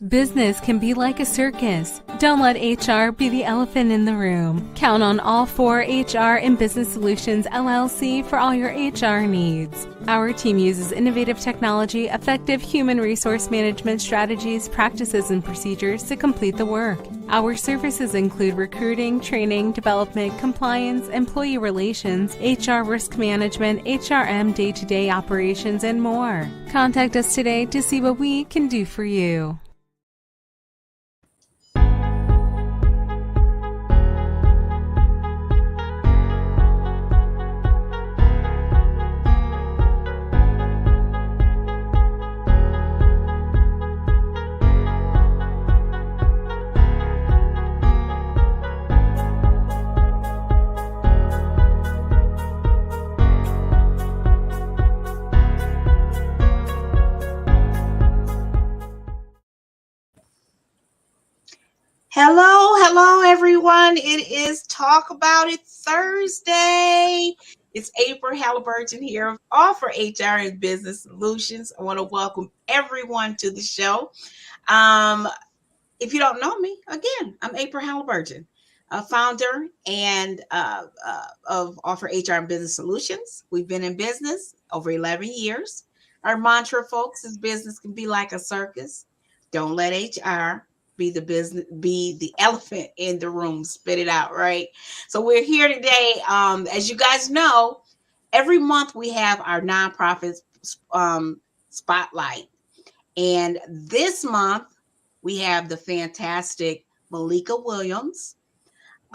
Business can be like a circus. Don't let HR be the elephant in the room. Count on All4HR and Business Solutions LLC for all your HR needs. Our team uses innovative technology, effective human resource management strategies, practices, and procedures to complete the work. Our services include recruiting, training, development, compliance, employee relations, HR risk management, HRM day-to-day operations, and more. Contact us today to see what we can do for you. Hello, everyone. It is Talk About It Thursday. It's April Halliburton here of All4HR and Business Solutions. I want to welcome everyone to the show. If you don't know me, again, I'm April Halliburton, founder and of All4HR and Business Solutions. We've been in business over 11 years. Our mantra, folks, is business can be like a circus. Don't let HR be the elephant in the room. Spit it out, right? So we're here today. As you guys know, every month we have our nonprofit spotlight, and this month we have the fantastic Malika Williams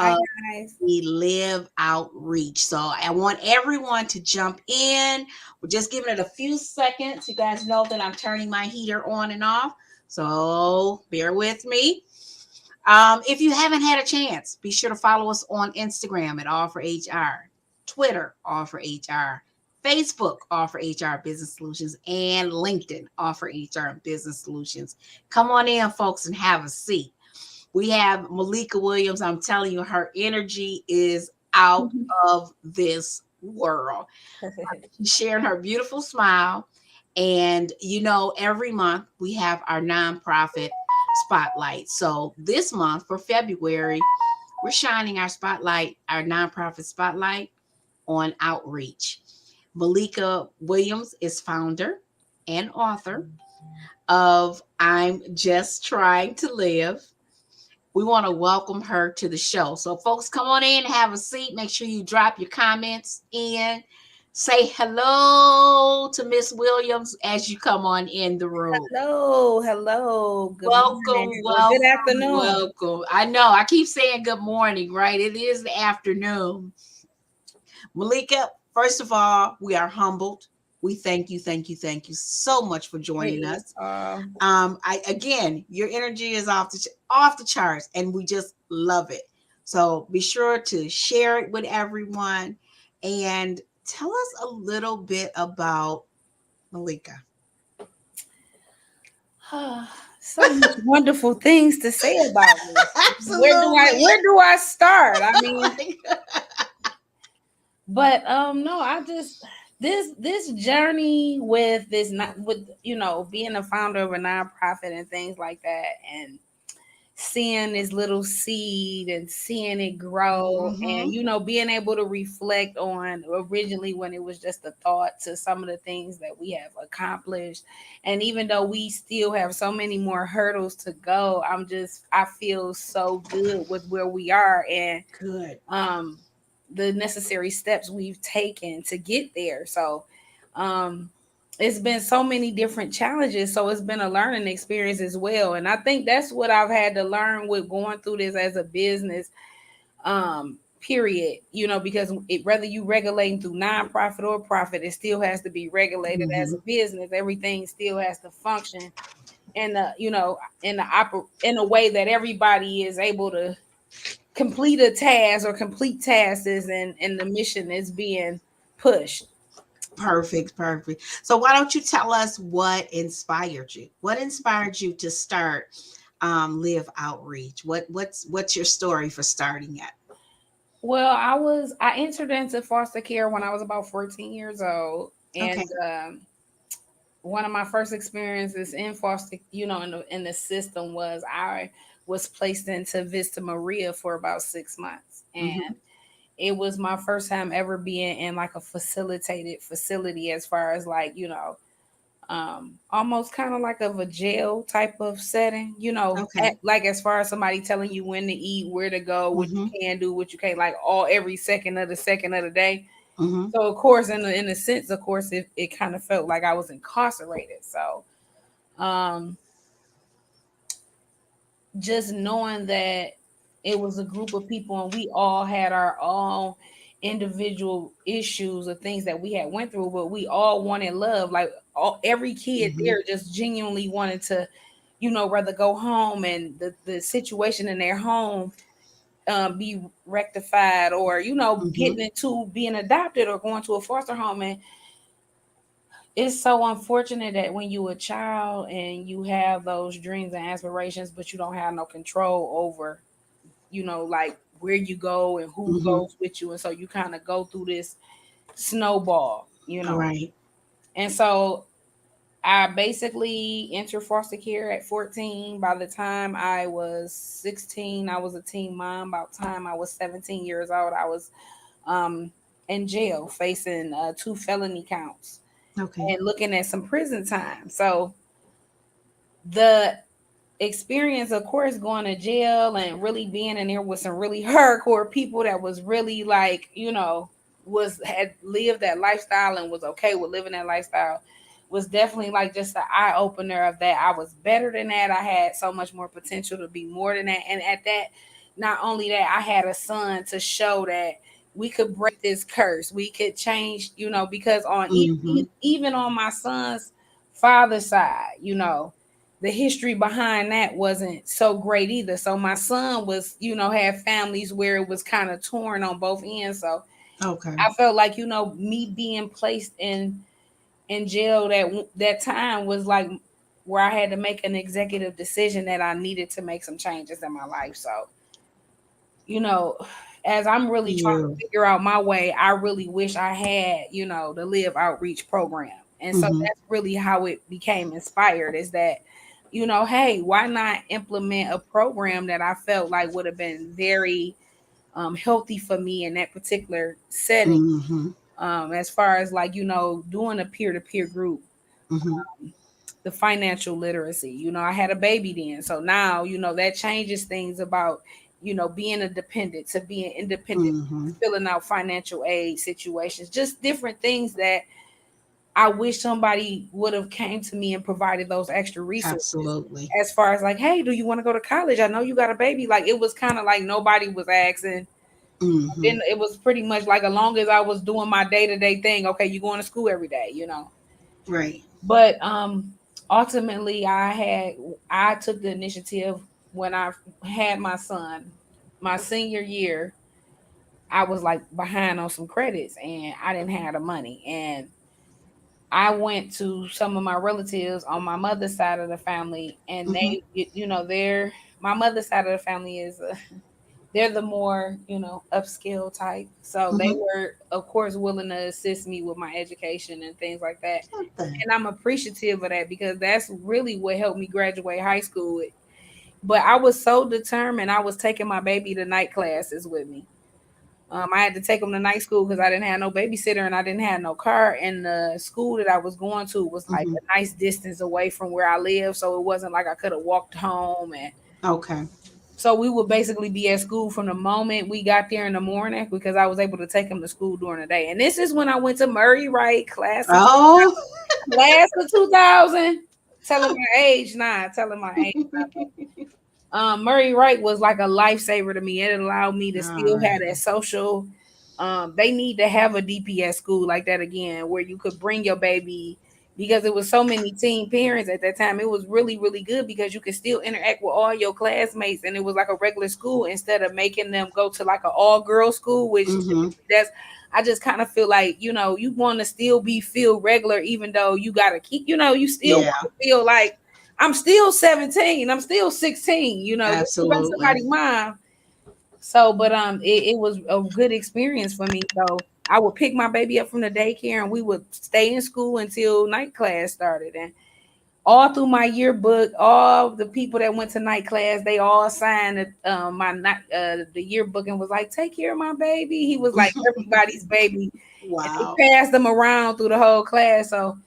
of the L.I.V.E Outreach. So I want everyone to jump in. We're just giving it a few seconds. You guys know that I'm turning my heater on and off, so bear with me. If you haven't had a chance, be sure to follow us on Instagram at All4HR, Twitter, All4HR, Facebook, All4HR Business Solutions, and LinkedIn, All4HR Business Solutions. Come on in, folks, and have a seat. We have Malika Williams. I'm telling you, her energy is out of this world. She's sharing her beautiful smile. And, you know, every month we have our nonprofit spotlight. So this month for February, we're shining our spotlight, our nonprofit spotlight on outreach. Malika Williams is founder and author of I'm Just Trying to Live. We want to welcome her to the show. So folks, come on in, have a seat. Make sure you drop your comments in. Say hello to Miss Williams as you come on in the room. Hello. Welcome. Good afternoon. Welcome. I know I keep saying good morning, right? It is the afternoon. Malika, first of all, we are humbled. We thank you so much for joining us. Again, your energy is off the charts, and we just love it. So be sure to share it with everyone and tell us a little bit about Malika. So wonderful things to say about me. Absolutely. Where do I start? I mean, but no, I just this journey with being a founder of a nonprofit and things like that, and seeing this little seed and seeing it grow, and being able to reflect on originally when it was just a thought to some of the things that we have accomplished. And even though we still have so many more hurdles to go, I feel so good with where we are and the necessary steps we've taken to get there. So it's been so many different challenges. So it's been a learning experience as well. And I think that's what I've had to learn with going through this as a business, period, because whether you regulating through nonprofit or profit, it still has to be regulated as a business. Everything still has to function in a way that everybody is able to complete a task or complete tasks and the mission is being pushed. Perfect. So why don't you tell us what inspired you? What inspired you to start L.I.V.E Outreach? What's your story for starting it? Well, I entered into foster care when I was about 14 years old. And one of my first experiences in foster, in the system was I was placed into Vista Maria for about 6 months. And it was my first time ever being in like a facilitated facility, as far as like, almost kind of like of a jail type of setting, like as far as somebody telling you when to eat, where to go, what you can do, what you can't, like every second of the day. So of course, in a sense, of course, it kind of felt like I was incarcerated. So just knowing that it was a group of people and we all had our own individual issues or things that we had went through, but we all wanted love. Like every kid there just genuinely wanted to, rather go home and the situation in their home be rectified, or getting into being adopted or going to a foster home. And it's so unfortunate that when you a child and you have those dreams and aspirations, but you don't have no control over, like where you go and who goes with you. And so you kind of go through this snowball, Right. And so I basically entered foster care at 14. By the time I was 16, I was a teen mom. By the time I was 17 years old, I was in jail facing 2 felony counts. Okay. And looking at some prison time. So the experience, of course, going to jail and really being in there with some really hardcore people that was really like, had lived that lifestyle and was okay with living that lifestyle, was definitely like just an eye opener of that I was better than that. I had so much more potential to be more than that. And at that, not only that, I had a son to show that we could break this curse. We could change, because on even on my son's father's side, the history behind that wasn't so great either. So my son was, had families where it was kind of torn on both ends. So I felt like, me being placed in jail that time was like where I had to make an executive decision that I needed to make some changes in my life. So, as I'm really trying to figure out my way, I really wish I had, the L.I.V.E outreach program. And so that's really how it became inspired, is that, hey, why not implement a program that I felt like would have been very healthy for me in that particular setting. As far as like, doing a peer-to-peer group, the financial literacy, I had a baby then. So now, that changes things about, being a dependent to being independent, filling out financial aid situations, just different things that I wish somebody would have came to me and provided those extra resources. Absolutely. As far as like, hey, do you want to go to college? I know you got a baby. Like, it was kind of like nobody was asking. Then it was pretty much like, as long as I was doing my day-to-day thing, okay, you going to school every day, Right. But ultimately I took the initiative when I had my son, my senior year. I was like behind on some credits and I didn't have the money. And I went to some of my relatives on my mother's side of the family, and they, my mother's side of the family is, they're the more, upscale type. So they were, of course, willing to assist me with my education and things like that. And I'm appreciative of that, because that's really what helped me graduate high school. But I was so determined. I was taking my baby to night classes with me. I had to take them to night school because I didn't have no babysitter and I didn't have no car. And the school that I was going to was like a nice distance away from where I live. So it wasn't like I could have walked home. And so we would basically be at school from the moment we got there in the morning, because I was able to take them to school during the day. And this is when I went to Murray Wright class. Class of 2000. Telling my age now. Telling my age. Murray Wright was like a lifesaver to me. It allowed me to still have that social. They need to have a DPS school like that again, where you could bring your baby, because it was so many teen parents at that time. It was really, really good because you could still interact with all your classmates, and it was like a regular school instead of making them go to like an all-girl school, which I just kind of feel like, you want to still feel regular, even though you got to keep, you still want to feel like, I'm still 17. I'm still 16. Absolutely. Somebody's mom. So, but it was a good experience for me. So I would pick my baby up from the daycare and we would stay in school until night class started. And all through my yearbook, all the people that went to night class, they all signed the yearbook and was like, "Take care of my baby." He was like everybody's baby. And Wow. they passed them around through the whole class. So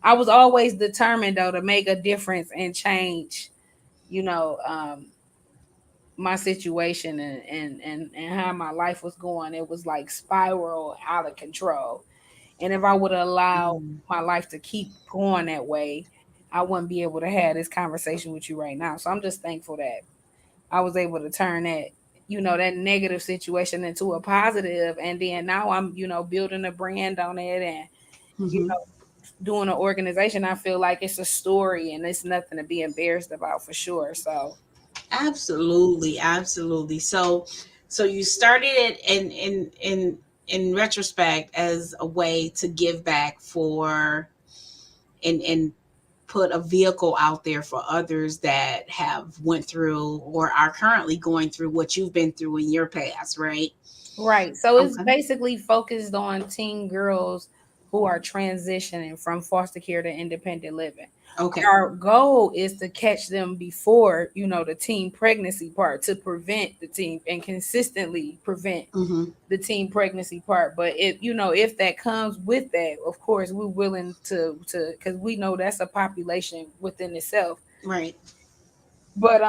I was always determined though to make a difference and change, you know, my situation and how my life was going. It was like spiral out of control. And if I would allow my life to keep going that way, I wouldn't be able to have this conversation with you right now. So I'm just thankful that I was able to turn that, that negative situation into a positive. And then now I'm, building a brand on it and, Mm-hmm. doing an organization. I feel like it's a story and it's nothing to be embarrassed about for sure. So Absolutely, absolutely. So you started it in retrospect as a way to give back for and put a vehicle out there for others that have went through or are currently going through what you've been through in your past, right? right. So it's Okay. basically focused on teen girls who are transitioning from foster care to independent living. Okay. Our goal is to catch them before, the teen pregnancy part to prevent the teen and consistently prevent Mm-hmm. the teen pregnancy part. But if that comes with that, of course, we're willing to because we know that's a population within itself. Right. But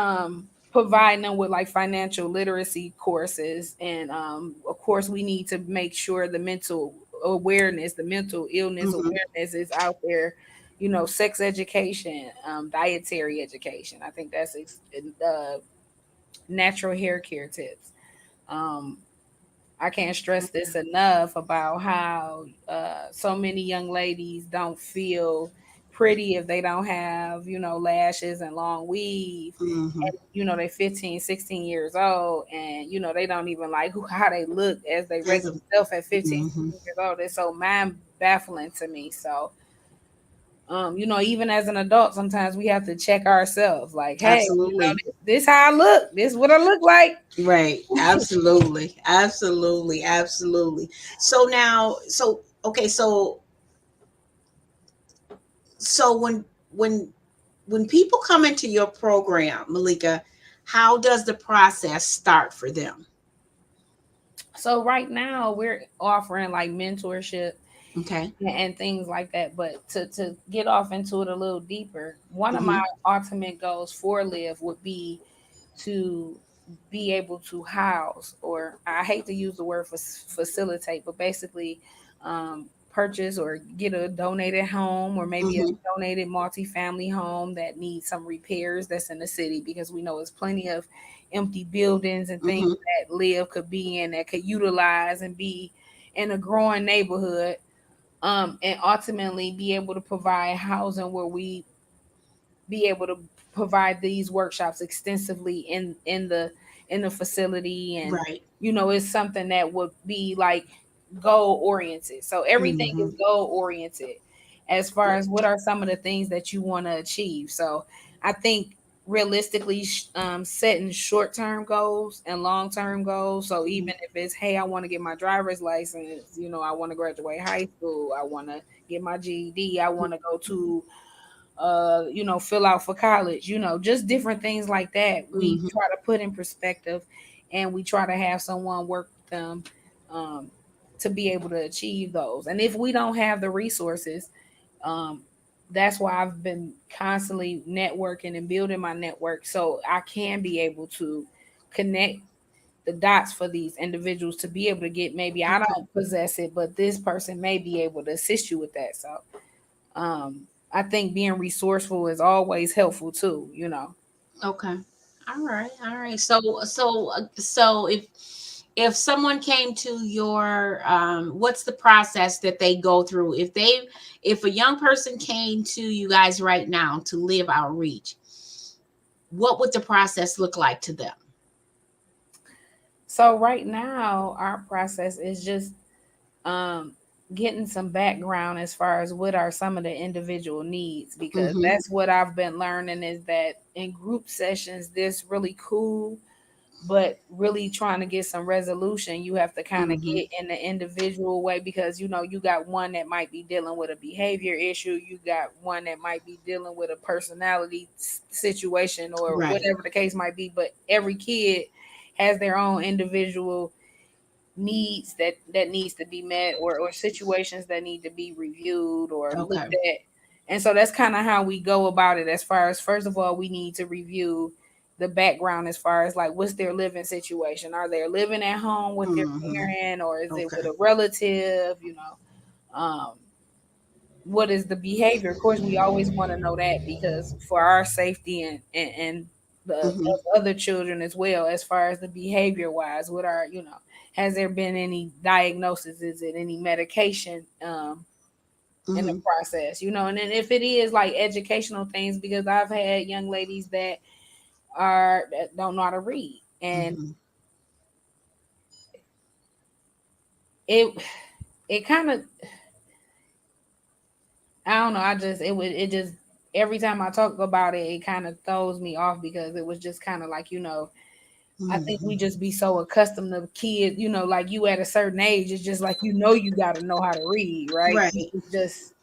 providing them with like financial literacy courses and of course we need to make sure the mental awareness, the mental illness Mm-hmm. awareness is out there, sex education, dietary education. I think that's natural hair care tips. um I can't stress this enough about how so many young ladies don't feel pretty if they don't have, lashes and long weave. Mm-hmm. And, they're 15, 16 years old and, they don't even like how they look as they As a regular self at 15, mm-hmm. 16 years old. It's so mind baffling to me. So, even as an adult, sometimes we have to check ourselves like, hey, Absolutely. this how I look. This what I look like. Right. Absolutely. Absolutely. Absolutely. So now, so okay, so when people come into your program, Malika, how does the process start for them? So right now we're offering like mentorship Okay. and things like that. But to get off into it a little deeper, one of my Mm-hmm. ultimate goals for Live would be to be able to house, or I hate to use the word facilitate, but basically purchase or get a donated home or maybe a Mm-hmm. donated multifamily home that needs some repairs that's in the city, because we know there's plenty of empty buildings and things Mm-hmm. that Live could be in that could utilize and be in a growing neighborhood, and ultimately be able to provide housing where we be able to provide these workshops extensively in the facility. And Right. it's something that would be like goal oriented, so everything Mm-hmm. is goal oriented as far as what are some of the things that you want to achieve. So I think realistically, setting short-term goals and long-term goals. So even if it's, hey, I want to get my driver's license, I want to graduate high school, I want to get my GED, I want to go to fill out for college, just different things like that. We Mm-hmm. try to put in perspective and we try to have someone work with them um, to be able to achieve those. And if we don't have the resources, um, that's why I've been constantly networking and building my network so I can be able to connect the dots for these individuals to be able to get, maybe I Okay. don't possess it, but this person may be able to assist you with that. So um, I think being resourceful is always helpful too. Okay. All right. All right. So if someone came to your what's the process that they go through if a young person came to you guys right now to live outreach, what would the process look like to them? So right now, our process is just um, getting some background as far as what are some of the individual needs, because Mm-hmm. that's what I've been learning is that in group sessions, this really cool but really trying to get some resolution, you have to kind of get in the individual way, because you know you got one that might be dealing with a behavior issue, you got one that might be dealing with a personality situation, or whatever the case might be. But every kid has their own individual needs that needs to be met, or situations that need to be reviewed or looked at. And so that's kind of how we go about it. As far as, first of all, we need to review the background as far as like what's their living situation. Are they living at home with their parent, or is it with a relative? You know, what is the behavior? Of course, we always want to know that, because for our safety and the of other children as well, as far as the behavior wise, what are, you know, has there been any diagnosis? Is it any medication in the process? You know, and then if it is like educational things, because I've had young ladies that don't know how to read, and it kind of, I don't know. It just every time I talk about it, it kind of throws me off, because it was just kind of like, you know, I think we just be so accustomed to kids, you know, like you at a certain age, it's just like, you know, you got to know how to read, right? It's just,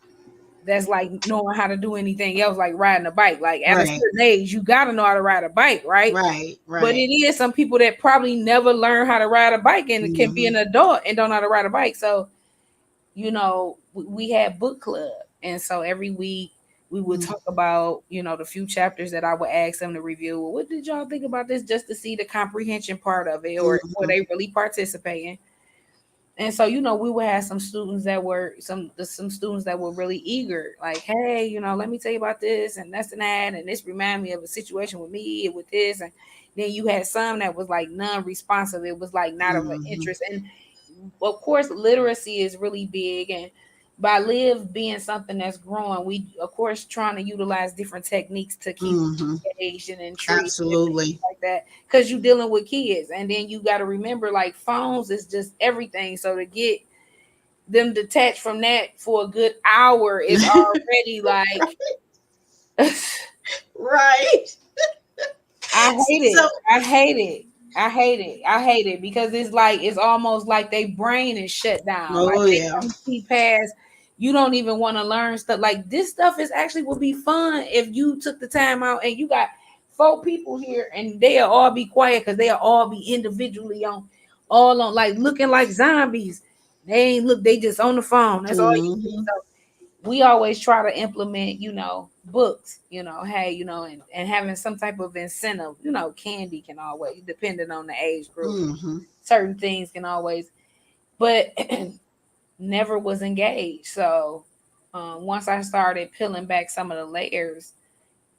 that's like knowing how to do anything else, like riding a bike. Like at a certain age, you got to know how to ride a bike, right? But it is some people that probably never learn how to ride a bike and can be an adult and don't know how to ride a bike. So, you know, we had book club. And so every week we would talk about, you know, the few chapters that I would ask them to review. Well, what did y'all think about this? Just to see the comprehension part of it, or were they really participating? And so, you know, we would have some students that were some students that were really eager, like, hey, you know, let me tell you about this and that's and that, and this remind me of a situation with me and with this. And then you had some that was like non-responsive. It was like not of an interest. And of course, literacy is really big, and by Live being something that's growing, we of course trying to utilize different techniques to keep engaged and intrigued, absolutely, like that, because you're dealing with kids. And then you got to remember, like, phones is just everything. So to get them detached from that for a good hour is already like right. I hate it. I hate it. I hate it. I hate it, because it's like, it's almost like their brain is shut down. Like they can't see past. You don't even want to learn stuff. Like this stuff is actually would be fun if you took the time out, and you got 4 people here and they'll all be quiet, because they'll all be individually all on like looking like zombies. They ain't look, they just on the phone. That's all you see. So we always try to implement, you know, books, you know, hey, you know, and having some type of incentive, you know, candy can always, depending on the age group, certain things can always, but never was engaged. So once I started peeling back some of the layers,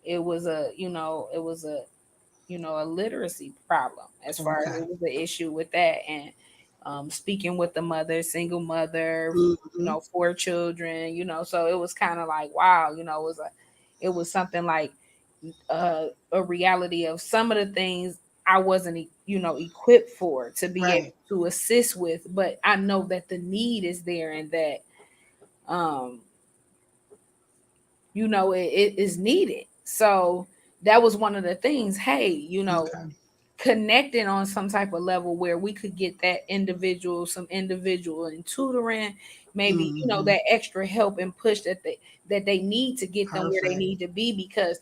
it was a, you know, a literacy problem, as far as it was the issue with that. And speaking with the mother, single mother, you know, 4 children, you know, so it was kind of like, wow, you know, it was something like a reality of some of the things I wasn't, you know, equipped for to be able to assist with, but I know that the need is there, and that, you know, it is needed. So that was one of the things. Hey, you know, connecting on some type of level where we could get that individual, some individual and tutoring, maybe, you know, that extra help and push that they need to get them where they need to be, because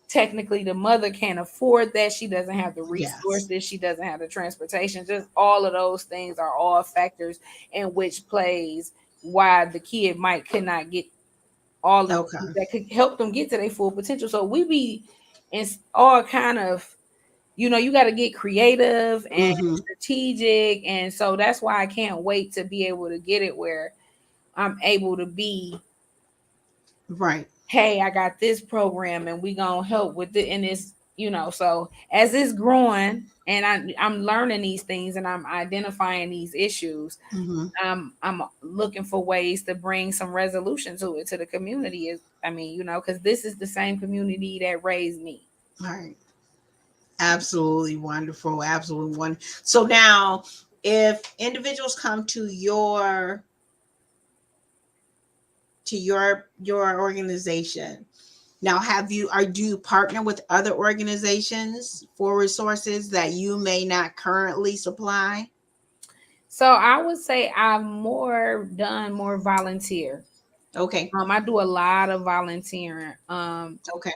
technically the mother can't afford that. She doesn't have the resources. She doesn't have the transportation. Just all of those things are all factors in which plays why the kid could not get all of that could help them get to their full potential. So we be in all kind of, you know, you got to get creative and strategic. And so that's why I can't wait to be able to get it where I'm able to be hey, I got this program and we gonna help with it. And it's, you know, so as it's growing and I'm learning these things and I'm identifying these issues, I'm looking for ways to bring some resolution to it, to the community. I mean, you know, because this is the same community that raised me. Right. Absolutely wonderful. Absolutely wonderful. So now, if individuals come to your organization Now, do you partner with other organizations for resources that you may not currently supply? So I would say I've done more volunteer. Okay. I do a lot of volunteering. Okay.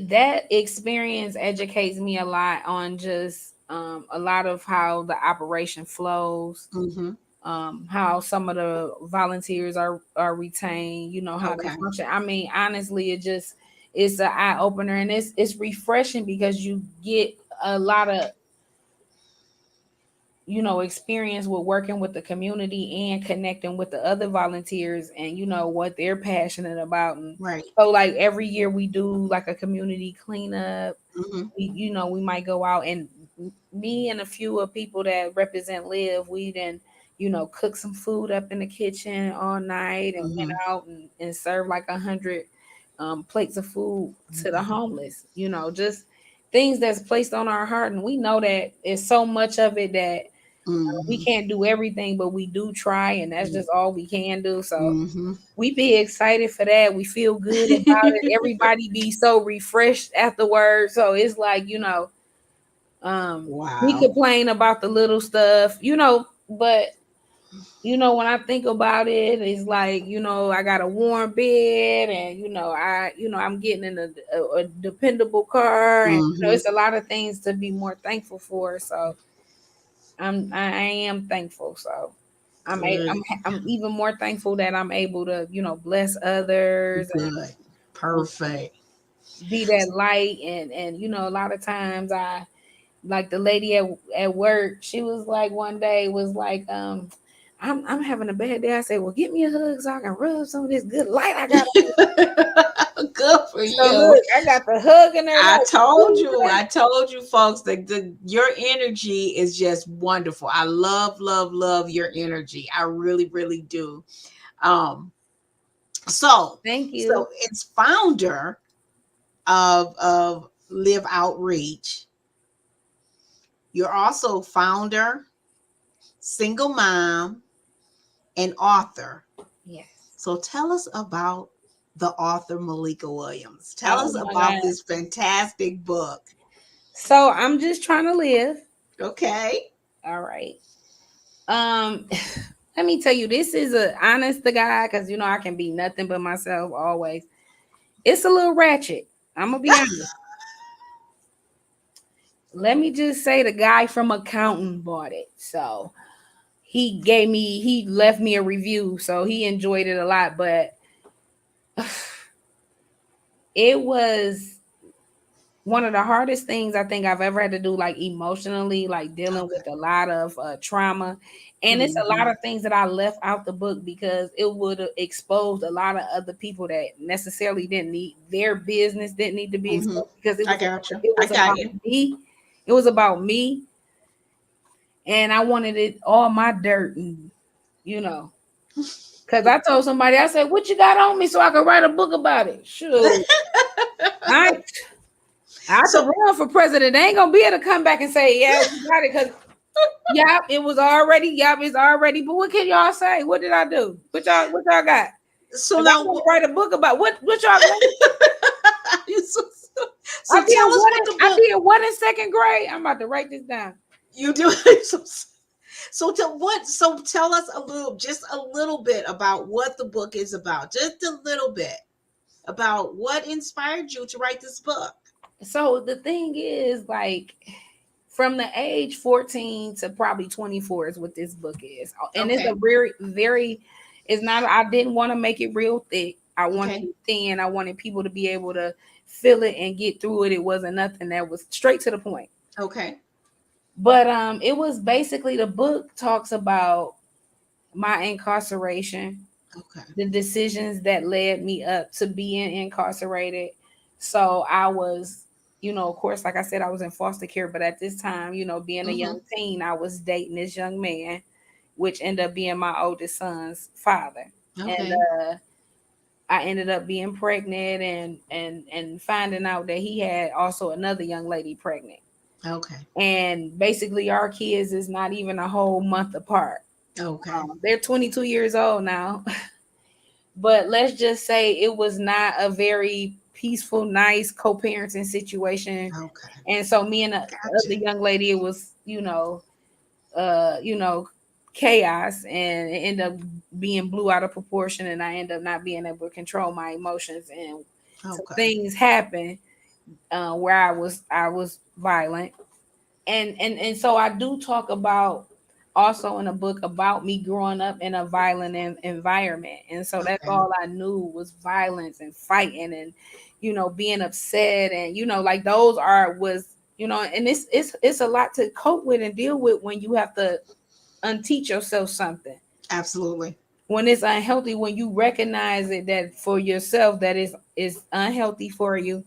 That experience educates me a lot on just a lot of how the operation flows, Mm-hmm. how some of the volunteers are retained, how they Okay. function. I mean, honestly, it's an eye opener, and it's refreshing because you get a lot of experience with working with the community and connecting with the other volunteers and what they're passionate about. And Right. so like every year we do like a community cleanup. Mm-hmm. We might go out, and me and a few of people that represent L.I.V E, we then cook some food up in the kitchen all night and went Mm-hmm. out and served like 100 plates of food to the homeless. Just things that's placed on our heart, and we know that it's so much of it that we Mm-hmm. can't do everything, but we do try, and that's just all we can do. So Mm-hmm. we be excited for that. We feel good about it. Everybody be so refreshed afterwards. So it's like, we Wow. complain about the little stuff, but when I think about it, it's like, I got a warm bed, and I'm getting in a dependable car, and Mm-hmm. it's a lot of things to be more thankful for. So I am thankful. So Good. I'm even more thankful that I'm able to bless others and Good. Perfect. be that light, and a lot of times I like the lady at work. She was like one day was like I'm having a bad day. I said, well, get me a hug so I can rub some of this good light I got. Good for So you. look, I got the hug in there. I told you folks that your energy is just wonderful. I love your energy. I really, really do. Um, so Thank you. so it's founder of Live Outreach. You're also founder, single mom, and author. Yes. So tell us about the author Malika Williams. Tell Oh us my about God. this fantastic book. So I'm just trying to live. Okay. All right. Let me tell you, this is a honest to God, because I can be nothing but myself always. It's a little ratchet. I'm gonna be honest. Let me just say the guy from accounting bought it. So he left me a review, so he enjoyed it a lot, but it was one of the hardest things I think I've ever had to do, like emotionally, like dealing with a lot of trauma. And it's a lot of things that I left out the book because it would have exposed a lot of other people that necessarily their business didn't need to be Mm-hmm. exposed, because I got you. it I was got about you. me. It was about me, and I wanted it all my dirt, and because I told somebody, I said, "What you got on me so I can write a book about it?" Sure, I could So run for president. They ain't gonna be able to come back and say, "Yeah, we got it," because it was already, it's already. But what can y'all say? What did I do? What y'all got? so Because I now want to write a book about what y'all got. so, so tell us what the I book did one in second grade. I'm about to write this down. you do. So tell us just a little bit about what the book is about. Just a little bit about what inspired you to write this book. So the thing is, like, from the age 14 to probably 24 is what this book is. And it's Okay. a very, it's not, I didn't want to make it real thick. I wanted Okay. it thin. I wanted people to be able to feel it and get through it. It wasn't nothing that was straight to the point. Okay. But it was basically, the book talks about my incarceration, Okay. the decisions that led me up to being incarcerated. So I was, of course, like I said, I was in foster care, but at this time, being a young teen, I was dating this young man, which ended up being my oldest son's father. Okay. And I ended up being pregnant and finding out that he had also another young lady pregnant. Okay. And basically our kids is not even a whole month apart. Okay. They're 22 years old now. but let's just say it was not a very peaceful, nice co-parenting situation. Okay. And so me and the Gotcha. other young lady, it was, you know, chaos, and it ended up being blew out of proportion, and I ended up not being able to control my emotions, and some Okay. things happened where I was violent, and so I do talk about also in a book about me growing up in a violent environment, and so that's Okay. all I knew was violence and fighting and being upset, and like those are was and it's a lot to cope with and deal with when you have to unteach yourself something Absolutely. when it's unhealthy, when you recognize it that for yourself that is unhealthy for you,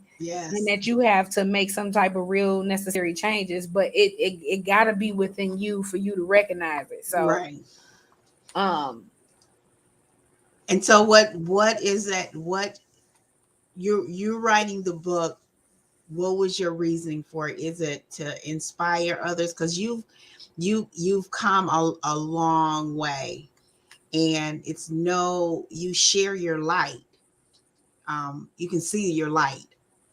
and Yes. that you have to make some type of real necessary changes, but it got to be within you for you to recognize it. So Right. um And so what is that? What you're writing the book, what was your reasoning for it? Is it to inspire others? Because you've come a long way, and it's you share your light. You can see your light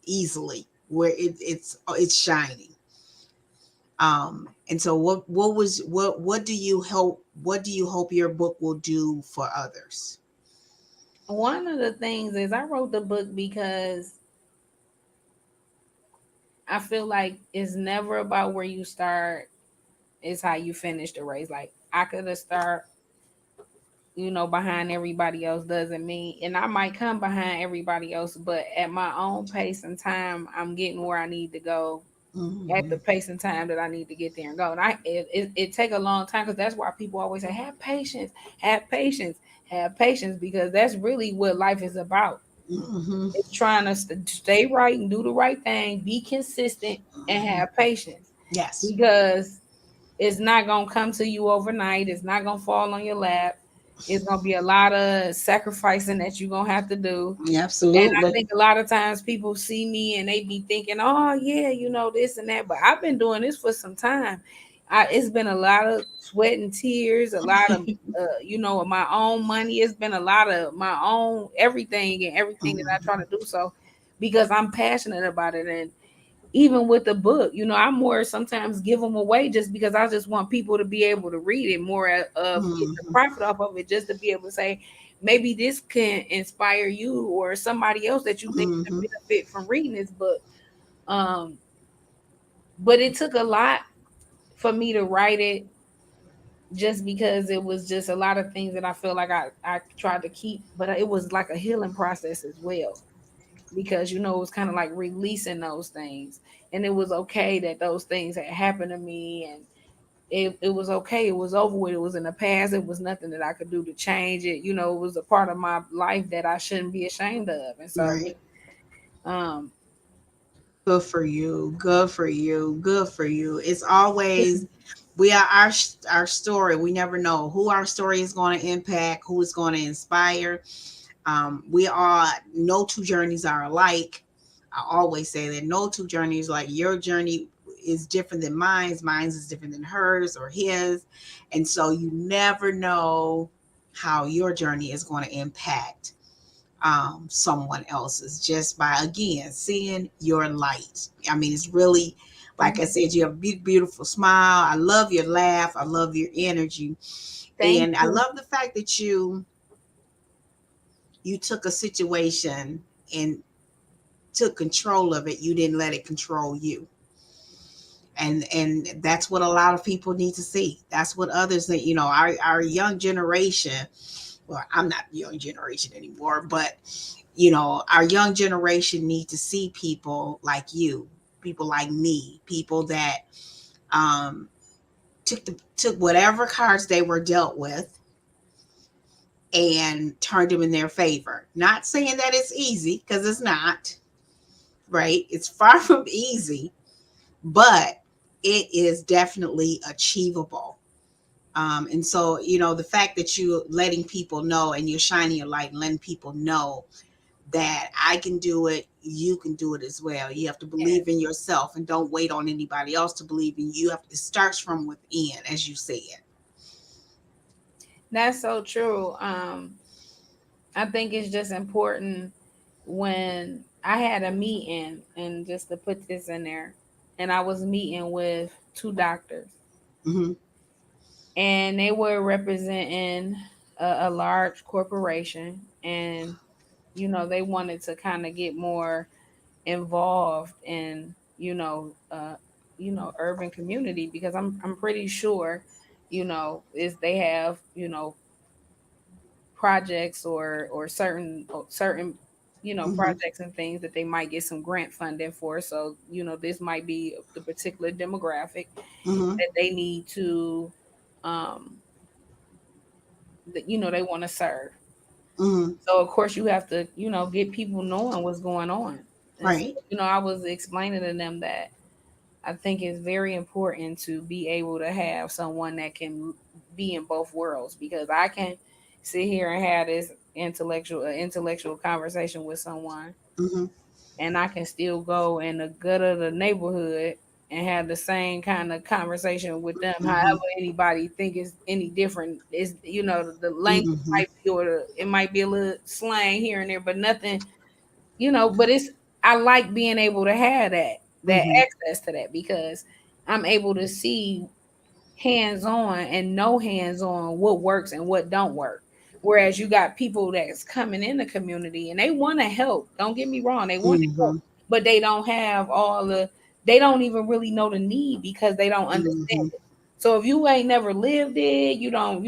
easily where it's shining. And so what do you hope your book will do for others? one of the things is I wrote the book because I feel like it's never about where you start, it's how you finish the race. Like I could have started behind everybody else, doesn't mean, and I might come behind everybody else, but at my own pace and time, I'm getting where I need to go at Mm-hmm. the pace and time that I need to get there and go. And it take a long time, because that's why people always say, have patience, have patience, because that's really what life is about. Mm-hmm. It's trying to stay right and do the right thing, be consistent, and Mm-hmm. have patience, Yes. because it's not gonna come to you overnight. It's not gonna fall on your lap. It's gonna be a lot of sacrificing that you're gonna have to do. And I Absolutely. think a lot of times people see me and they be thinking, "Oh yeah, this and that." But I've been doing this for some time. It's been a lot of sweat and tears, a lot of my own money. It's been a lot of my own everything and everything that I try to do. So because I'm passionate about it, and even with the book, I more sometimes give them away just because I just want people to be able to read it more of getting the Mm-hmm. profit off of it, just to be able to say, maybe this can inspire you or somebody else that you think can Mm-hmm. benefit from reading this book. Um, but it took a lot for me to write it, just because it was just a lot of things that I feel like I tried to keep, but it was like a healing process as well, because it was kind of like releasing those things, and it was okay that those things had happened to me, and it was okay, it was over with, it was in the past, it was nothing that I could do to change it. It was a part of my life that I shouldn't be ashamed of. And so Right. um Good for you. Good for you. Good for you. It's always we are our story. We never know who our story is going to impact, who is going to inspire. We are no two journeys are alike. I always say that no two journeys, like your journey is different than mine's. Mine's is different than hers or his, and so you never know how your journey is going to impact someone else's just by again seeing your light. I mean, it's really like I said, you have a beautiful smile. I love your laugh. I love your energy, thank and I you. love the fact that you took a situation and took control of it. You didn't let it control you. And that's what a lot of people need to see. That's what others that our young generation, well, I'm not young generation anymore, but our young generation need to see people like you, people like me, people that um took whatever cards they were dealt with and turned them in their favor. Not saying that it's easy, because it's not, right? It's far from easy, but it is definitely achievable. And so, the fact that you're letting people know and you're shining your light and letting people know that I can do it, you can do it as well. You have to Yes, believe in yourself and don't wait on anybody else to believe in you. It starts from within, as you said. that's so true. I think it's just important when I had a meeting, and just to put this in there, and I was meeting with two doctors, Mm-hmm. and they were representing a large corporation, and they wanted to kind of get more involved in urban community, because I'm pretty sure is they have projects or certain Mm-hmm. projects and things that they might get some grant funding for. So this might be the particular demographic Mm-hmm. that they need to um that they want to serve. Mm-hmm. So of course you have to get people knowing what's going on. And so Right. I was explaining to them that I think it's very important to be able to have someone that can be in both worlds, because I can sit here and have this intellectual conversation with someone, Mm-hmm. and I can still go in the gut of the neighborhood and have the same kind of conversation with them. Mm-hmm. However, anybody think it's any different is the language Mm-hmm. might be, or it might be a little slang here and there, but nothing. But it's I like being able to have that Mm-hmm. access to that, because I'm able to see hands on and know hands on what works and what don't work. Whereas you got people that's coming in the community and they want to help. Don't get me wrong, they want to Mm-hmm. help, but they don't have they don't even really know the need, because they don't understand Mm-hmm. it. So if you ain't never lived it, you don't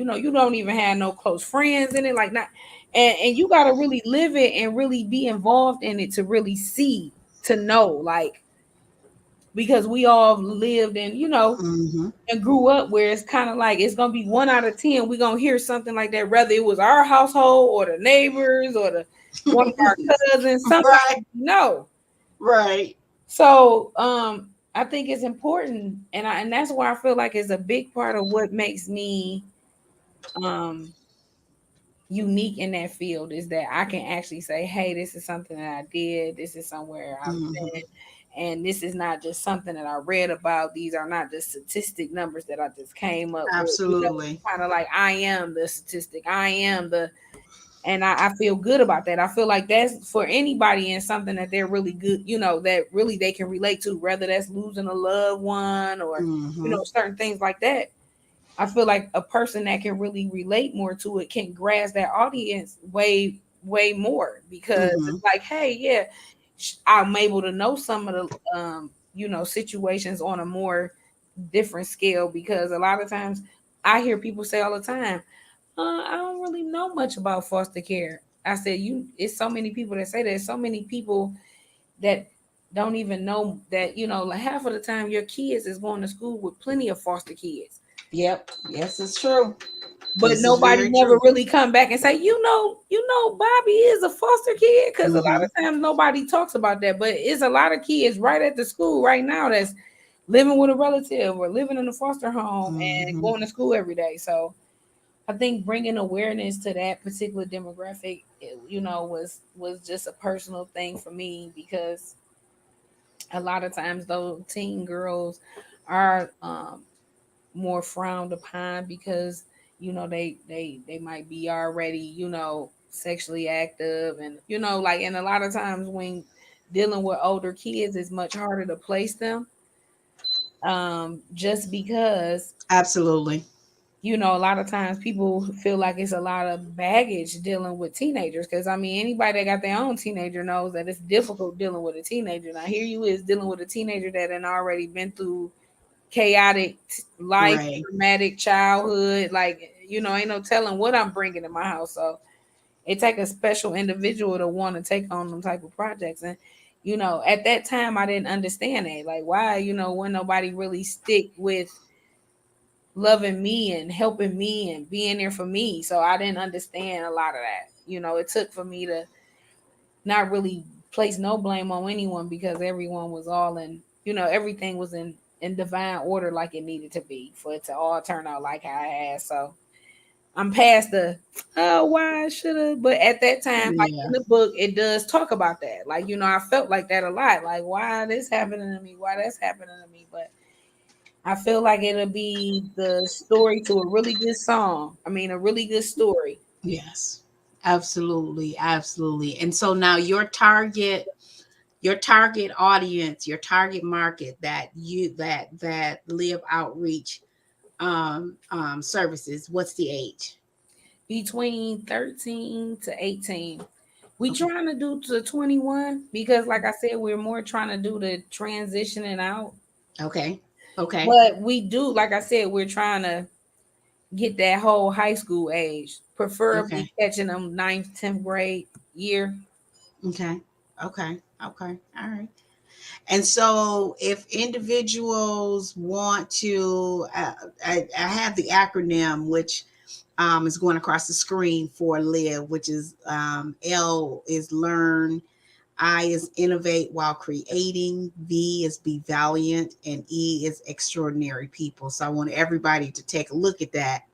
even have no close friends in it, like not, and you got to really live it and really be involved in it to really see, to know, like, because we all lived in, Mm-hmm. and grew up where it's kind of like it's gonna be 1 out of 10. We're gonna hear something like that, whether it was our household or the neighbors or the one of our cousins, somebody Right. know. Right. So I think it's important, and that's why I feel like it's a big part of what makes me um unique in that field, is that I can actually say, hey, this is something that I did, this is somewhere I've Mm-hmm. been, and this is not just something that I read about. These are not just statistic numbers that I just came up with. Absolutely. Kind of like I am the statistic, I am the, and I feel good about that. I feel like that's for anybody in something that they're really good, that really they can relate to, whether that's losing a loved one or Mm-hmm. certain things like that. I feel like a person that can really relate more to it can grasp that audience way, way more, because Mm-hmm. it's like, hey, yeah, I'm able to know some of the, situations on a more different scale, because a lot of times I hear people say all the time, I don't really know much about foster care. I said, it's so many people that say that. So many people that don't even know that, like half of the time your kids is going to school with plenty of foster kids. Yep. Yes, it's true. But This is nobody very never true. really come back and say, Bobby is a foster kid, because a lot Mm-hmm. of times nobody talks about that. But it's a lot of kids right at the school right now that's living with a relative or living in a foster home and Mm-hmm. going to school every day. So I think bringing awareness to that particular demographic, was just a personal thing for me, because a lot of times those teen girls are more frowned upon, because they might be already sexually active, and like, and a lot of times when dealing with older kids, it's much harder to place them, just because Absolutely. a lot of times people feel like it's a lot of baggage dealing with teenagers, because I mean anybody that got their own teenager knows that it's difficult dealing with a teenager. Now here you is dealing with a teenager that had already been through chaotic life, Right. traumatic childhood. Like, ain't no telling what I'm bringing in my house. So it take a special individual to want to take on them type of projects. And, at that time I didn't understand that. Like, why, when nobody really stick with loving me and helping me and being there for me. So I didn't understand a lot of that. It took for me to not really place no blame on anyone, because everyone was all in, everything was in divine order, like it needed to be, for it to all turn out like how it has. So I'm past the, oh, why I should have, but at that time, like Yeah. in the book, it does talk about that. Like, I felt like that a lot. Like, why this happening to me? Why that's happening to me? But I feel like it'll be the story to a really good song. I mean, a really good story. Yes. Absolutely, absolutely. And so now your target audience, your target market that live outreach services, what's the age? Between 13 to 18. We Okay. trying to do to 21 because like I said, we're more trying to do the transitioning out. Okay. Okay. But we do, like I said, we're trying to get that whole high school age, preferably Okay. catching them ninth, 10th grade year. Okay. Okay. Okay. All right. And so, if individuals want to, I have the acronym which is going across the screen for LIVE, which is L is learn, I is innovate while creating, V is be valiant, and E is extraordinary people. So I want everybody to take a look at that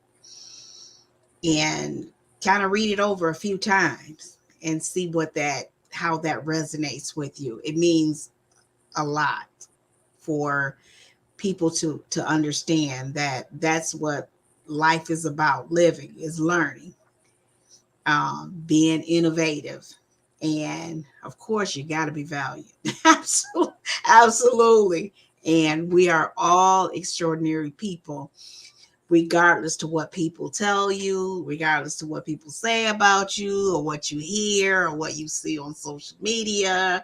and kind of read it over a few times and see how that resonates with you. It means a lot for people to understand that that's what life is about. Living is learning, being innovative, and of course you got to be valiant. Absolutely, absolutely. And we are all extraordinary people, regardless to what people tell you, regardless to what people say about you, or what you hear, or what you see on social media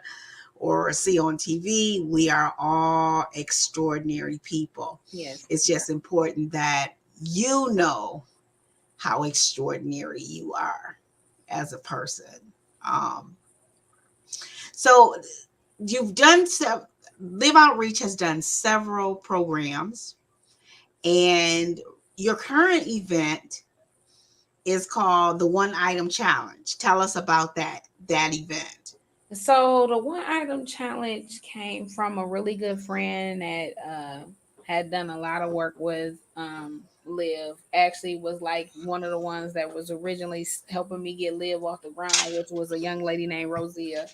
or see on TV. We are all extraordinary people. Yes. It's just important that you know how extraordinary you are as a person. Um, so you've done Live Outreach has done several programs, and your current event is called the One Item Challenge. Tell us about that event. So the one item challenge came from a really good friend that had done a lot of work with Live. Actually, was like one of the ones that was originally helping me get Live off the ground, which was a young lady named Rosia.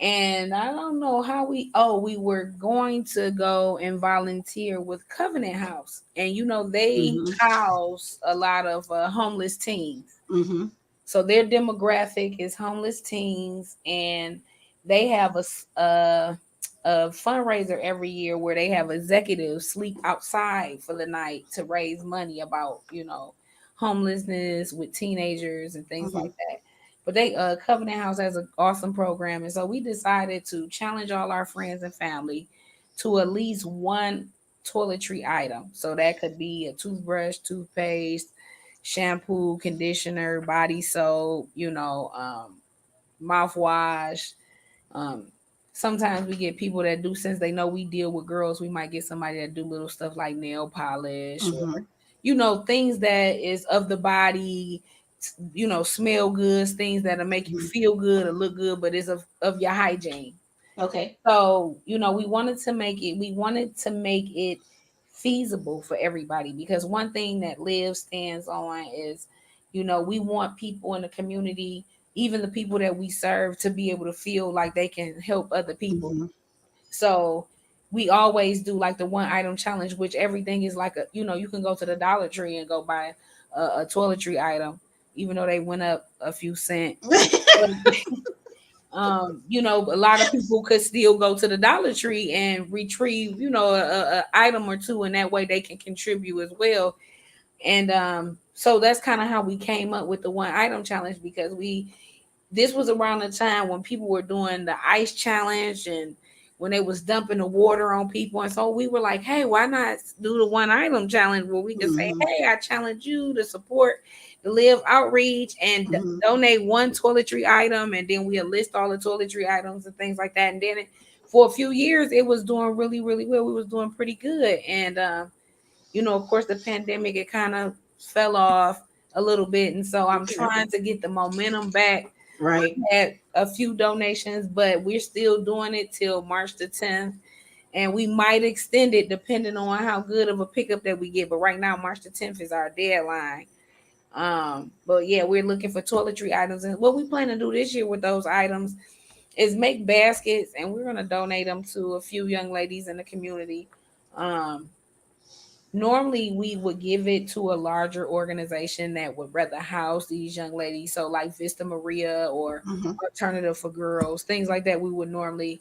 And I don't know how we were going to go and volunteer with Covenant House, and they Mm-hmm. house a lot of homeless teens. Mm-hmm. So their demographic is homeless teens, and they have a fundraiser every year where they have executives sleep outside for the night to raise money about homelessness with teenagers and things Mm-hmm. like that. But they Covenant House has an awesome program, and so we decided to challenge all our friends and family to at least one toiletry item. So that could be a toothbrush, toothpaste, shampoo, conditioner, body soap, mouthwash. Um, Sometimes we get people that do, since they know we deal with girls, we might get somebody that do little stuff like nail polish or Mm-hmm. things that is of the body, smell good, things that'll make you Mm-hmm. feel good or look good, but it's of your hygiene. Okay. So, we wanted to make it feasible for everybody, because one thing that Live stands on is, we want people in the community, even the people that we serve, to be able to feel like they can help other people. Mm-hmm. So we always do like the one item challenge, which everything is like you can go to the Dollar Tree and go buy a toiletry item, even though they went up a few cents. A lot of people could still go to the Dollar Tree and retrieve, a item or two, and that way they can contribute as well. And so that's kind of how we came up with the one item challenge, because this was around the time when people were doing the ice challenge, and when they was dumping the water on people. And so we were like, hey, why not do the one item challenge where we can say, Mm-hmm. hey, I challenge you to support the Live Outreach and Mm-hmm. donate one toiletry item, and then we'll list all the toiletry items and things like that. And then for a few years it was doing really, really well. We was doing pretty good. And of course the pandemic, it kind of fell off a little bit, and so I'm Okay. trying to get the momentum back. Right. Had a few donations, but we're still doing it till March the 10th. And we might extend it depending on how good of a pickup that we get. But right now, March the 10th is our deadline. But yeah, we're looking for toiletry items. And what we plan to do this year with those items is make baskets, and we're gonna donate them to a few young ladies in the community. Um, normally we would give it to a larger organization that would rather house these young ladies. So like Vista Maria or Alternative for Girls, things like that. We would normally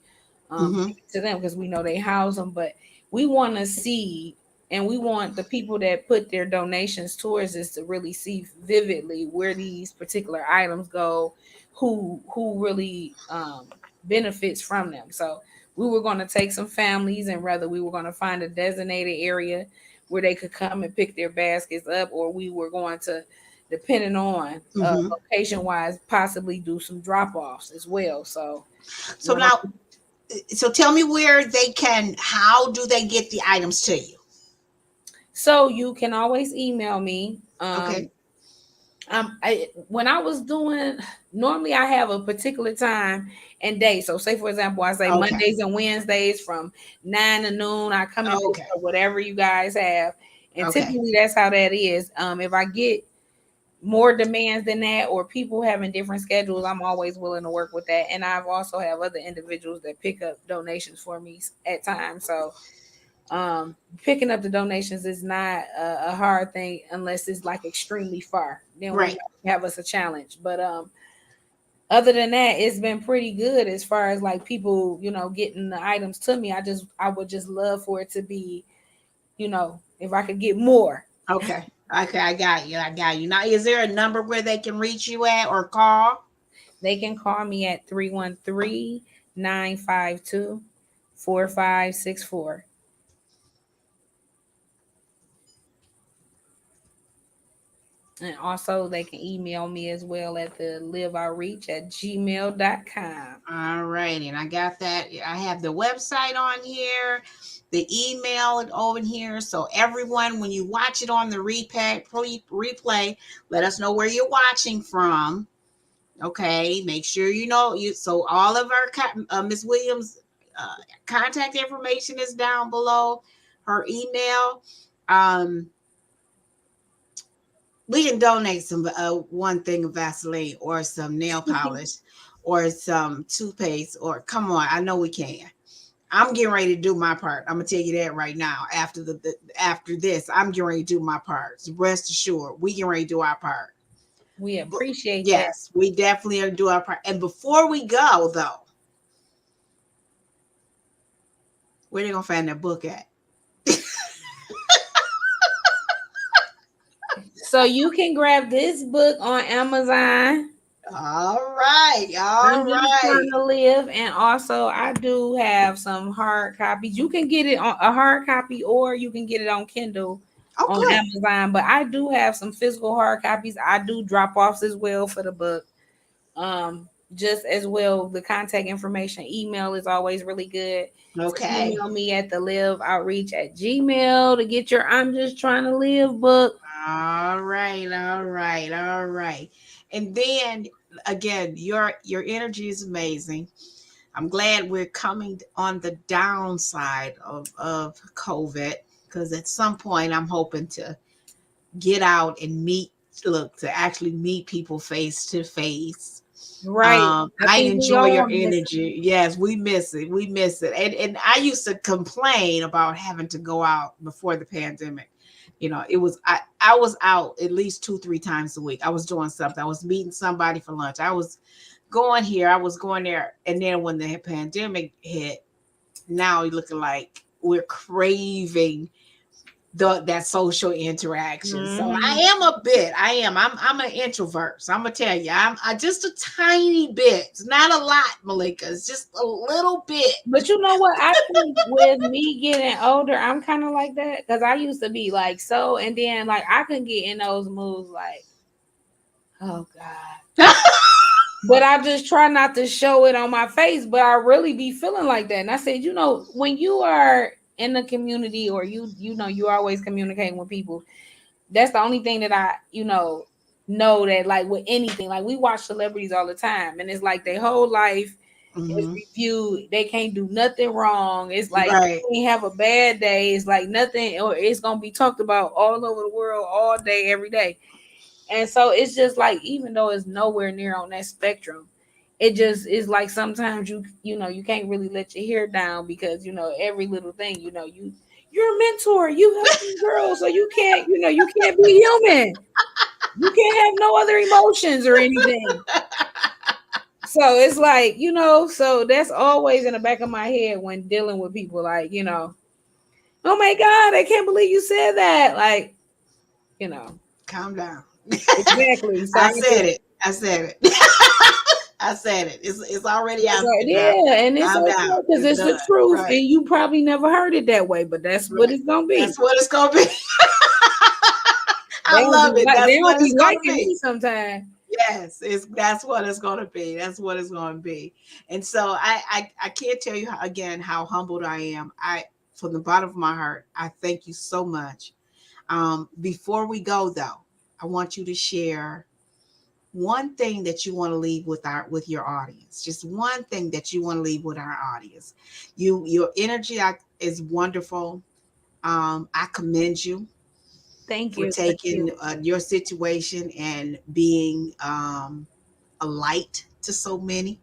give it to them because we know they house them. But we want to see, and we want the people that put their donations towards this to really see vividly where these particular items go, who really benefits from them. So we were going to take some families, and whether we were going to find a designated area where they could come and pick their baskets up, or we were going to, depending on location wise, possibly do some drop offs as well. So now, so tell me where they can, how do they get the items to you? So you can always email me. Okay. When I was doing, normally I have a particular time and day. So say for example, I say Mondays and Wednesdays from 9 to noon. I come and pick up whatever you guys have. And typically that's how that is. If I get more demands than that, or people having different schedules, I'm always willing to work with that. And I've also have other individuals that pick up donations for me at times. So picking up the donations is not a hard thing unless it's like extremely far. Then we have us a challenge. But other than that, it's been pretty good as far as like people, getting the items to me. I would just love for it to be, if I could get more. Okay, I got you. Now, is there a number where they can reach you at or call? They can call me at 313-952-4564. And also they can email me as well at the liveoutreach@gmail.com. All right. And I got that. I have the website on here, the email over here. So everyone, when you watch it on the replay, let us know where you're watching from. Okay. Make sure so all of our Ms. Williams contact information is down below, her email. We can donate some one thing of Vaseline or some nail polish or some toothpaste, or come on, I know we can. I'm getting ready to do my part. I'm gonna tell you that right now. After after this, I'm getting ready to do my part. So rest assured, we getting ready to do our part. We appreciate that. Yes, we definitely are do our part. And before we go, though, where they gonna find that book at? So you can grab this book on Amazon. All right. I'm just trying to live. And also I do have some hard copies. You can get it on a hard copy, or you can get it on Kindle on Amazon. But I do have some physical hard copies. I do drop offs as well for the book. Just as well, the contact information, email is always really good. Okay. Email me at the liveoutreach@gmail to get your I'm Just Trying to Live book. All right. And then again, your energy is amazing. I'm glad we're coming on the downside of COVID, because at some point I'm hoping to get out and actually meet people face to face. Right. I enjoy your energy. Yes, we miss it. And I used to complain about having to go out before the pandemic. It was I was out at least 2-3 times a week. I was doing something. I was meeting somebody for lunch. I was going here. I was going there. And then when the pandemic hit, now you're looking like we're craving that social interaction. So I'm an introvert. So I'm gonna tell you, I'm just a tiny bit. It's not a lot, Malika. It's just a little bit. But you know what? I think with me getting older, I'm kind of like that, because I used to be like so, and then like I can get in those moods like, oh God. But I just try not to show it on my face, but I really be feeling like that. And I said, when you are in the community, or you're always communicating with people, that's the only thing that I know that, like with anything, like we watch celebrities all the time, and it's like their whole life is reviewed. They can't do nothing wrong. It's like they have a bad day, it's like nothing, or it's gonna be talked about all over the world all day, every day. And so it's just like, even though it's nowhere near on that spectrum, it just is like sometimes you can't really let your hair down because every little thing you're a mentor, you help these girls, so you can't be human, you can't have no other emotions or anything. So it's like so that's always in the back of my head when dealing with people, like oh my God, I can't believe you said that, like calm down. exactly. So I said it. I said it. I said it. It's already out there. Yeah, and it's calm okay down. because it's the truth, right. and you probably never heard it that way, but that's what it's gonna be. That's what it's gonna be. I love it. That's they what don't be it's gonna liking be. me sometimes. Yes, that's what it's gonna be. That's what it's gonna be. And so I can't tell you how humbled I am. From the bottom of my heart, I thank you so much. Before we go though, I want you to share one thing that you want to leave with your audience. Just one thing that you want to leave with our audience. Your energy is wonderful. I commend you Thank for you. Thank taking you. your situation and being a light to so many,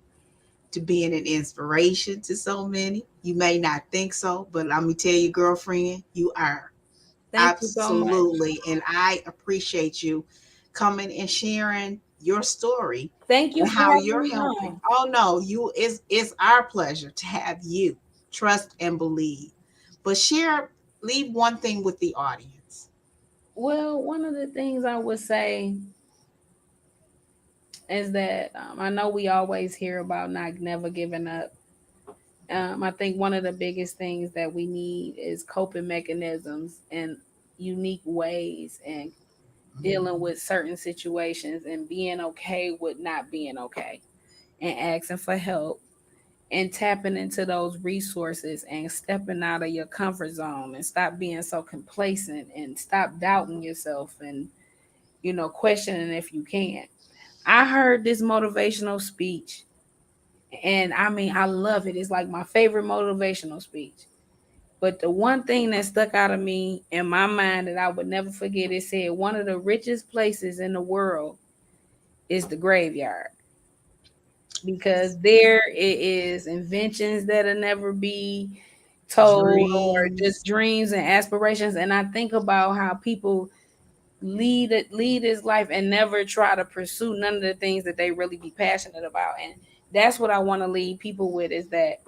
to being an inspiration to so many. You may not think so, but let me tell you, girlfriend, you are. Thank you so much. Absolutely. And I appreciate you coming and sharing your story Thank you and for how having you're me helping. on. Oh no, it's our pleasure to have you. Trust and believe. But leave one thing with the audience. Well, one of the things I would say is that I know we always hear about not never giving up. I think one of the biggest things that we need is coping mechanisms and unique ways and dealing with certain situations and being okay with not being okay and asking for help and tapping into those resources and stepping out of your comfort zone and stop being so complacent and stop doubting yourself and questioning if you can. I heard this motivational speech, and I mean I love it. It's like my favorite motivational speech. But the one thing that stuck out of me in my mind that I would never forget, it said one of the richest places in the world is the graveyard, because there it is inventions that'll never be told or just Dreams. dreams and aspirations. And I think about how people lead his life and never try to pursue none of the things that they really be passionate about. And that's what I want to lead people with, is that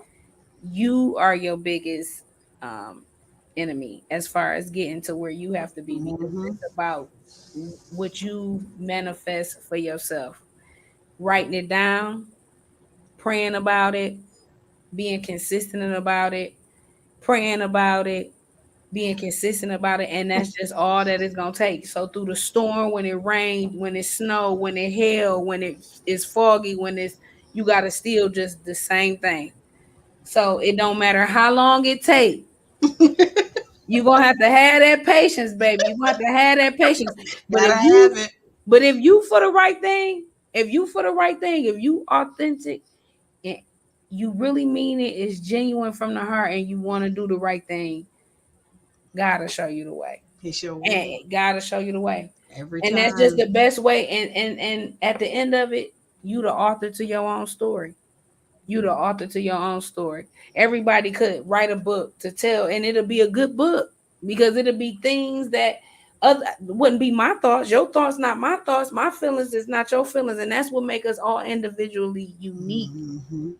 you are your biggest um, enemy as far as getting to where you have to be, because Mm-hmm. it's about what you manifest for yourself, writing it down, praying about it, being consistent about it, praying about it, being consistent about it, and that's just all that it's gonna take. So through the storm, when it rained, when it snowed, when it hailed, when it is foggy, when it's you gotta still just the same thing. So it don't matter how long it take. You gonna have to have that patience, baby. You gonna have to have that patience. But Gotta if have you, it. but if you for the right thing, if you authentic and you really mean it, it's genuine from the heart, and you want to do the right thing, gotta show you the way. He sure And will. gotta show you the way. Every And that's just time. the best way. And at the end of it, you the author to your own story. You the author to your own story. Everybody could write a book to tell, and it'll be a good book because it'll be things that other wouldn't be my thoughts. Your thoughts, not my thoughts. My feelings is not your feelings, and that's what make us all individually unique. Mm-hmm.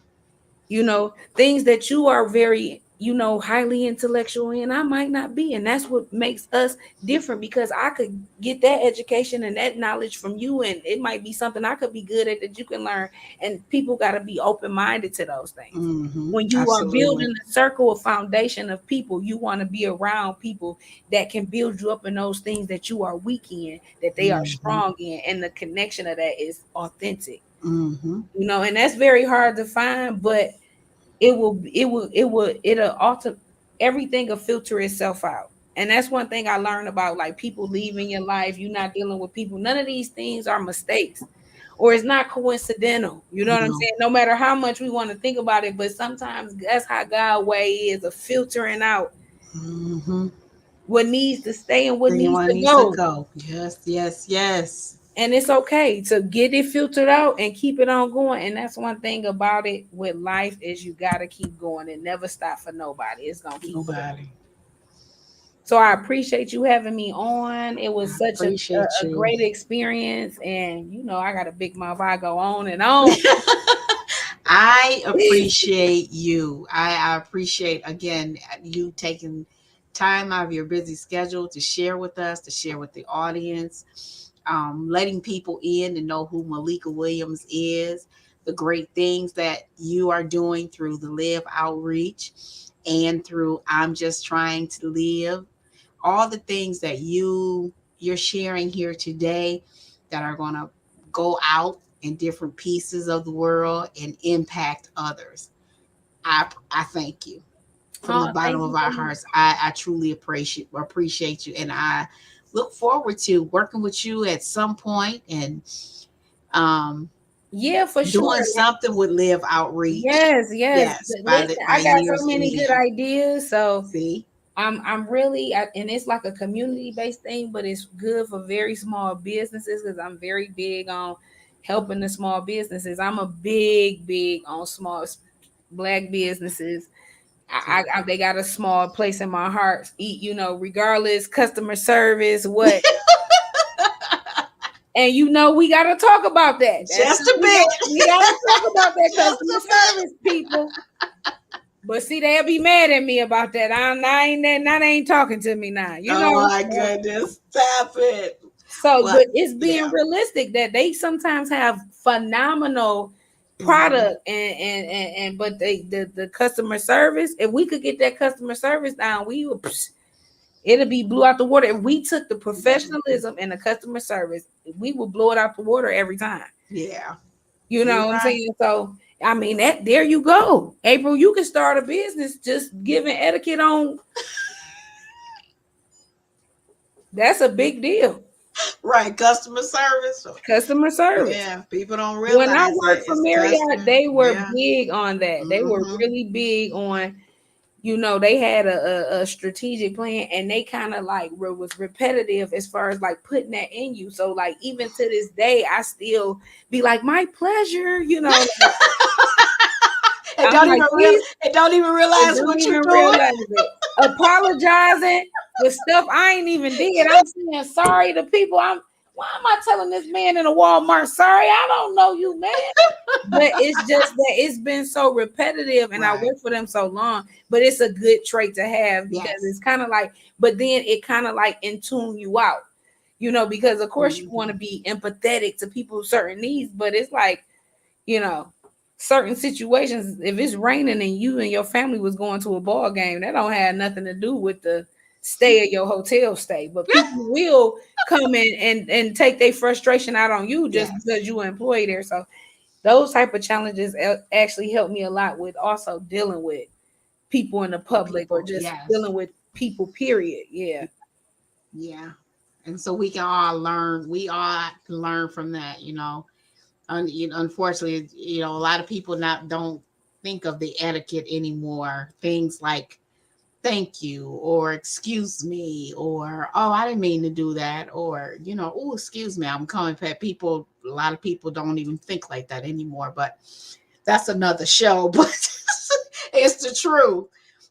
Things that you are very highly intellectual in, I might not be, and that's what makes us different, because I could get that education and that knowledge from you, and it might be something I could be good at that you can learn. And people got to be open-minded to those things. Mm-hmm. When you are Absolutely. building a circle of foundation of people, you want to be around people that can build you up in those things that you are weak in, that they are Mm-hmm. strong in, and the connection of that is authentic. Mm-hmm. And that's very hard to find, but it'll alter everything, will filter itself out. And that's one thing I learned about, like, people leaving your life, you're not dealing with people, none of these things are mistakes, or it's not coincidental. You know what I'm No. saying? No matter how much we want to think about it, but sometimes that's how God way is, a filtering out Mm-hmm. what needs to stay and what needs Everyone to needs to go. go. Yes, yes, yes. And it's okay to get it filtered out and keep it on going. And that's one thing about it with life is you got to keep going and never stop for nobody. It's going to keep going. So I appreciate you having me on. It was such a great experience. And, you know, I got a big mouth. I go on and on. I appreciate you. I appreciate, again, you taking time out of your busy schedule to share with us, to share with the audience, letting people in to know who Malika Williams is, the great things that you are doing through the Live Outreach and through I'm Just Trying to Live. All the things that you're sharing here today that are going to go out in different pieces of the world and impact others. I thank you from the bottom of our hearts. I truly appreciate you, and I look forward to working with you at some point and yeah, for sure, doing something with Live Outreach. Yes. Listen, I got so many good ideas. So see, I'm really, and it's like a community based thing, but it's good for very small businesses because I'm very big on helping the small businesses. I'm a big on small Black businesses. They got a small place in my heart. You know, regardless, customer service, what. And you know, we got to talk about that. Just a bit. We got to talk about that customer service, people. But see, they'll be mad at me about that. They ain't talking to me now. You know. Oh my goodness, stop it. So, but it's being realistic that they sometimes have phenomenal product and but the customer service. If we could get that customer service down, we would. It'll be blew out the water. If we took the professionalism and the customer service, we would blow it out the water every time. Yeah. You know what I'm saying? So, I mean, there you go. April, you can start a business just giving etiquette on. That's a big deal. Right. Customer service. Yeah. People don't realize. When I worked for Marriott, they were big on that. They were really big on, you know, they had a strategic plan and they kind of like was repetitive as far as like putting that in you. So like even to this day, I still be like, my pleasure, you know. Like, don't even realize what you're doing. Apologizing with stuff I ain't even did. I'm saying sorry to people. Why am I telling this man in a Walmart, sorry, I don't know you, man. But it's just that it's been so repetitive and I worked for them so long, but it's a good trait to have because it's kind of like, but then it kind of like in tune you out, you know, because of course you want to be empathetic to people's certain needs, but it's like, you know, certain situations, if it's raining and you and your family was going to a ball game, that don't have nothing to do with the stay at your hotel stay, but people will come in and take their frustration out on you just because you an employee there. So those type of challenges actually help me a lot with also dealing with people in the public or just dealing with people, period. Yeah. And so we can all learn. We all can learn from that, you know. Unfortunately, you know, a lot of people don't think of the etiquette anymore. Things like thank you or excuse me or oh, I didn't mean to do that, or you know, oh, excuse me, I'm coming back. A lot of people don't even think like that anymore, but that's another show. But it's the truth.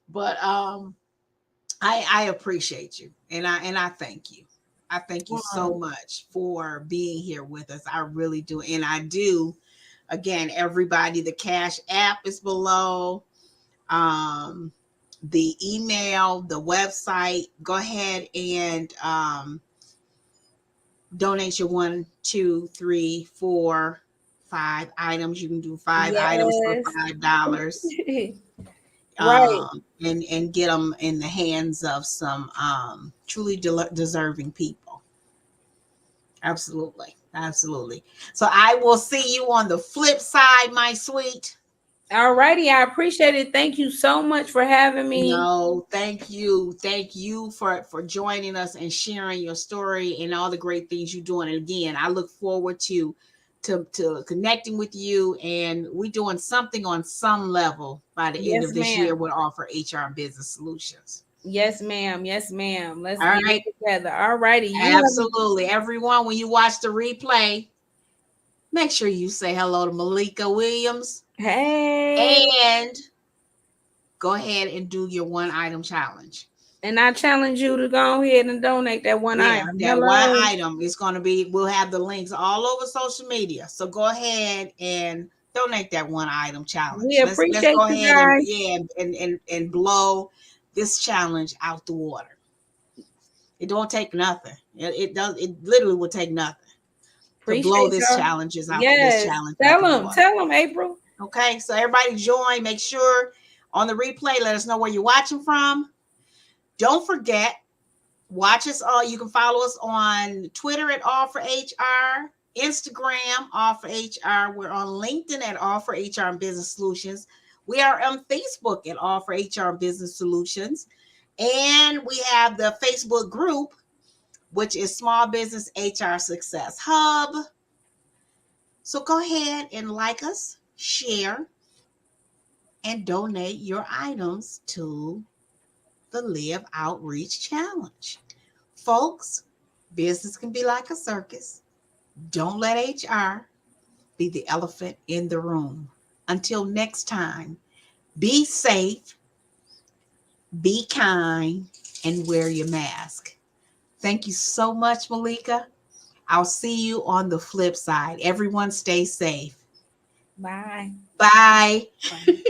But I appreciate you and I thank you. I thank you so much for being here with us. I really do. And I do, again, everybody, the Cash App is below. The email, the website, go ahead and donate your 1, 2, 3, 4, 5 items. You can do 5 items for $5. And get them in the hands of some truly deserving people. Absolutely. So I will see you on the flip side, my sweet. All righty, I appreciate it. Thank you so much for having me. No, thank you for joining us and sharing your story and all the great things you're doing. And again, I look forward to connecting with you, and we're doing something on some level by the end of this year with All4HR Business Solutions. Yes, ma'am. Yes, ma'am. Let's All get right. it together. All righty. Absolutely. Everyone, when you watch the replay, make sure you say hello to Malika Williams. Hey. And go ahead and do your one item challenge. And I challenge you to go ahead and donate that one item. That one item is going to be, we'll have the links all over social media. So go ahead and donate that one item challenge. We appreciate let's go ahead and blow this challenge out the water. It don't take nothing. It literally will take nothing to blow this challenges out. This challenge. Tell them, April. Okay, so everybody join. Make sure on the replay, let us know where you're watching from. Don't forget, watch us all. You can follow us on Twitter at All4HR, Instagram All4HR. We're on LinkedIn at All4HR Business Solutions. We are on Facebook at All4HR Business Solutions, and we have the Facebook group, which is Small Business HR Success Hub. So go ahead and like us, share, and donate your items to the Live Outreach Challenge. Folks, business can be like a circus. Don't let HR be the elephant in the room. Until next time, be safe, be kind, and wear your mask. Thank you so much, Malika. I'll see you on the flip side. Everyone stay safe. Bye. Bye. Bye.